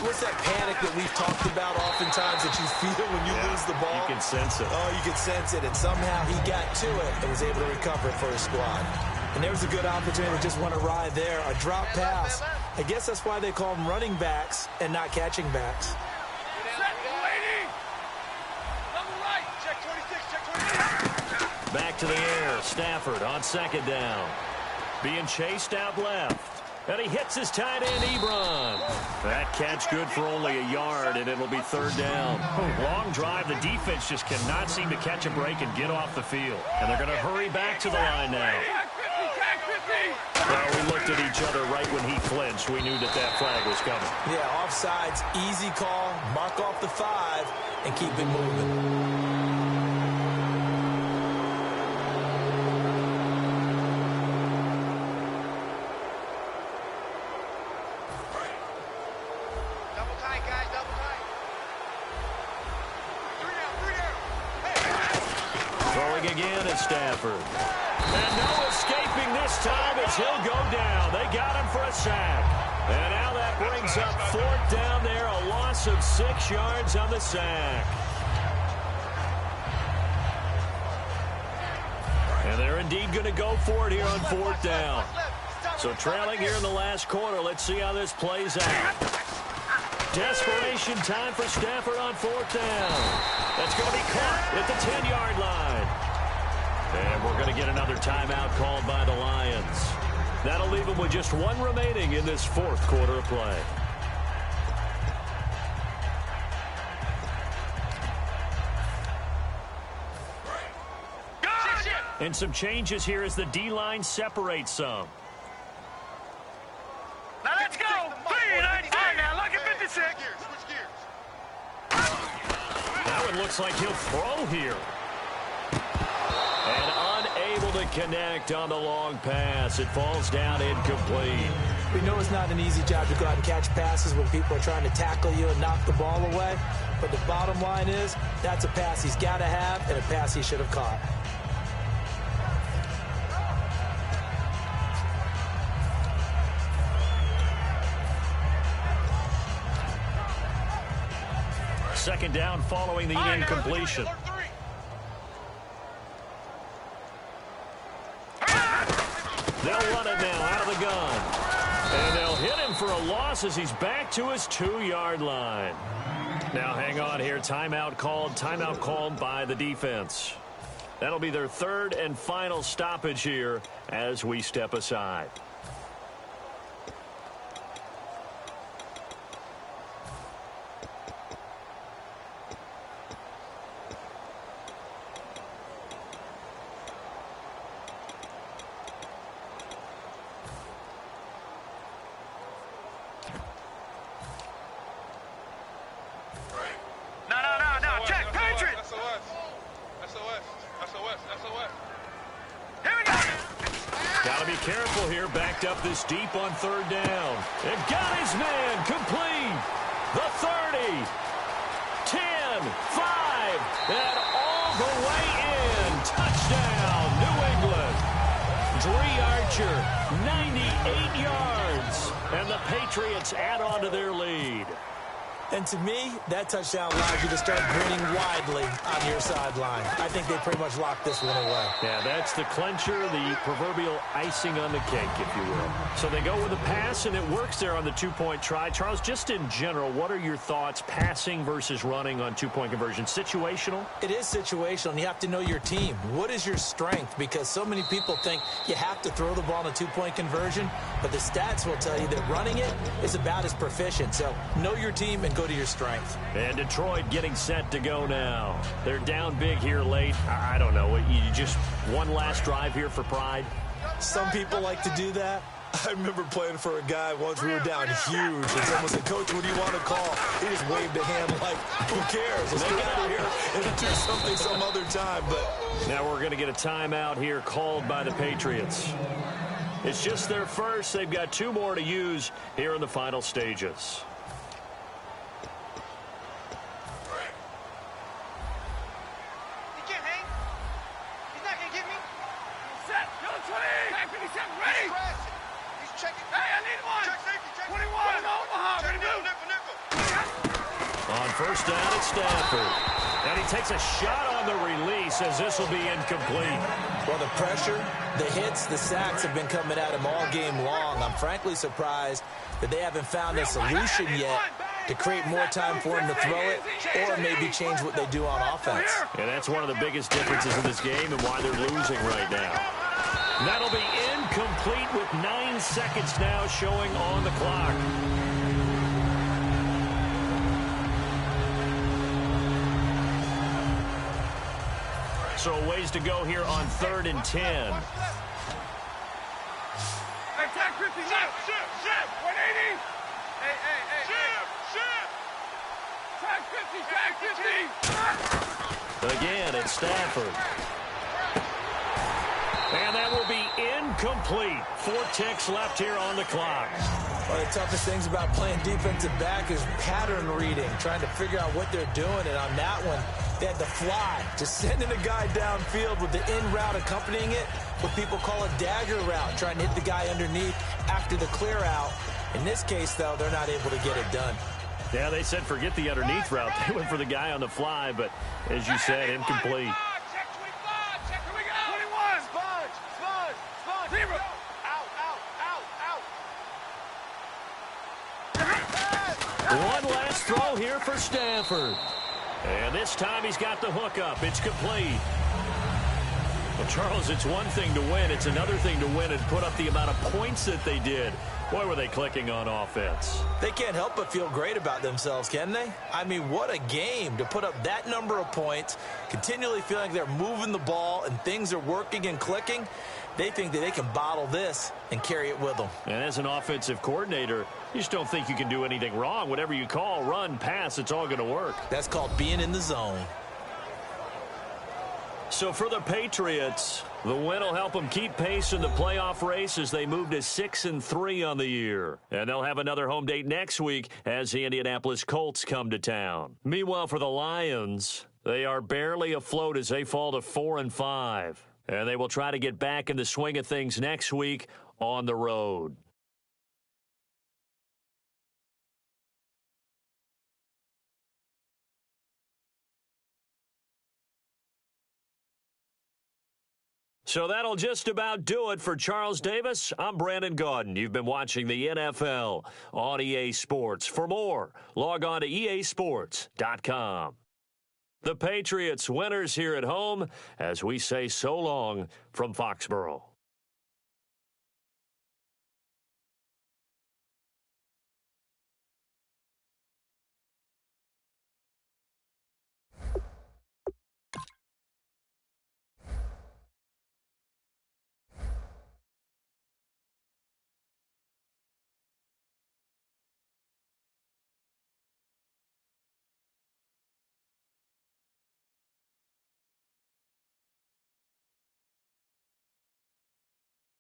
What's that panic that we've talked about oftentimes that you feel when you lose the ball? You can sense it. Oh, you can sense it. And somehow he got to it and was able to recover for his squad. And there was a good opportunity to just want to ride there. A drop pass. I guess that's why they call them running backs and not catching backs. Back to the air. Stafford on 2nd down. Being chased out left. And he hits his tight end, Ebron. That catch good for only a yard, and it'll be 3rd down. Long drive. The defense just cannot seem to catch a break and get off the field. And they're going to hurry back to the line now. Well, we looked at each other right when he flinched. We knew that that flag was coming. Yeah, offsides, easy call. Mark off the 5 and keep it moving. Again at Stafford. And no escaping this time as he'll go down. They got him for a sack. And now that brings up 4th down there. A loss of 6 yards on the sack. And they're indeed going to go for it here on 4th down. So trailing here in the last quarter. Let's see how this plays out. Desperation time for Stafford on 4th down. That's going to be caught at the 10-yard line. And we're going to get another timeout called by the Lions. That'll leave them with just 1 remaining in this 4th quarter of play. And some changes here as the D-line separates some. Now let's go. 3-19. Now look at 56. Switch gears. That one looks like he'll throw here. And unable to connect on the long pass. It falls down incomplete. We know it's not an easy job to go out and catch passes when people are trying to tackle you and knock the ball away. But the bottom line is, that's a pass he's got to have and a pass he should have caught. Second down following the incompletion. They'll run it now out of the gun. And they'll hit him for a loss as he's back to his 2-yard line. Now hang on here. Timeout called by the defense. That'll be their third and final stoppage here as we step aside. Careful here, backed up this deep on third down. And got his man complete. The 30, 10, 5, and all the way in. Touchdown, New England. Dree Archer, 98 yards. And the Patriots add on to their lead. And to me, that touchdown allows you to start grinning widely on your sideline. I think they pretty much locked this one away. Yeah, that's the clincher, the proverbial icing on the cake, if you will. So they go with a pass, and it works there on the two-point try. Charles, just in general, what are your thoughts passing versus running on two-point conversion? Situational? It is situational, and you have to know your team. What is your strength? Because so many people think you have to throw the ball in a two-point conversion, but the stats will tell you that running it is about as proficient. So know your team and go to your strength. And Detroit getting set to go now. They're down big here late. I don't know. You just one last drive here for pride? Some people like to do that. I remember playing for a guy once we were down huge, and someone said, "Coach, what do you want to call?" He just waved a hand like, "Who cares? Let's get out of here and do something some other time." But now we're going to get a timeout here called by the Patriots. It's just their first. They've got 2 more to use here in the final stages. First down at Stafford. And he takes a shot on the release as this will be incomplete. Well, the pressure, the hits, the sacks have been coming at him all game long. I'm frankly surprised that they haven't found a solution yet to create more time for him to throw it or maybe change what they do on offense. And that's one of the biggest differences in this game and why they're losing right now. That'll be incomplete with 9 seconds now showing on the clock. So a ways to go here on 3rd and 10. Hey, tag 50, ship, 180. Hey. Ship. Tag 50. Again, it's Stafford. And that will be incomplete. 4 ticks left here on the clock. One of the toughest things about playing defensive back is pattern reading, trying to figure out what they're doing. And on that one, they had to fly, just sending a guy downfield with the in route accompanying it, what people call a dagger route, trying to hit the guy underneath after the clear out. In this case, though, they're not able to get it done. Yeah, they said forget the underneath route. They went for the guy on the fly, but as you said, incomplete. Check, here we go. 21. Sponge. 0. One last throw here for Stafford. And this time he's got the hook up. It's complete. Well, Charles, it's one thing to win. It's another thing to win and put up the amount of points that they did. Boy, were they clicking on offense. They can't help but feel great about themselves, can they? I mean, what a game to put up that number of points, continually feeling like they're moving the ball and things are working and clicking. They think that they can bottle this and carry it with them. And as an offensive coordinator, you just don't think you can do anything wrong. Whatever you call, run, pass, it's all going to work. That's called being in the zone. So for the Patriots, the win will help them keep pace in the playoff race as they move to 6-3 on the year. And they'll have another home date next week as the Indianapolis Colts come to town. Meanwhile, for the Lions, they are barely afloat as they fall to 4-5. And they will try to get back in the swing of things next week on the road. So that'll just about do it for Charles Davis. I'm Brandon Gaudin. You've been watching the NFL on EA Sports. For more, log on to easports.com. The Patriots winners here at home as we say so long from Foxborough.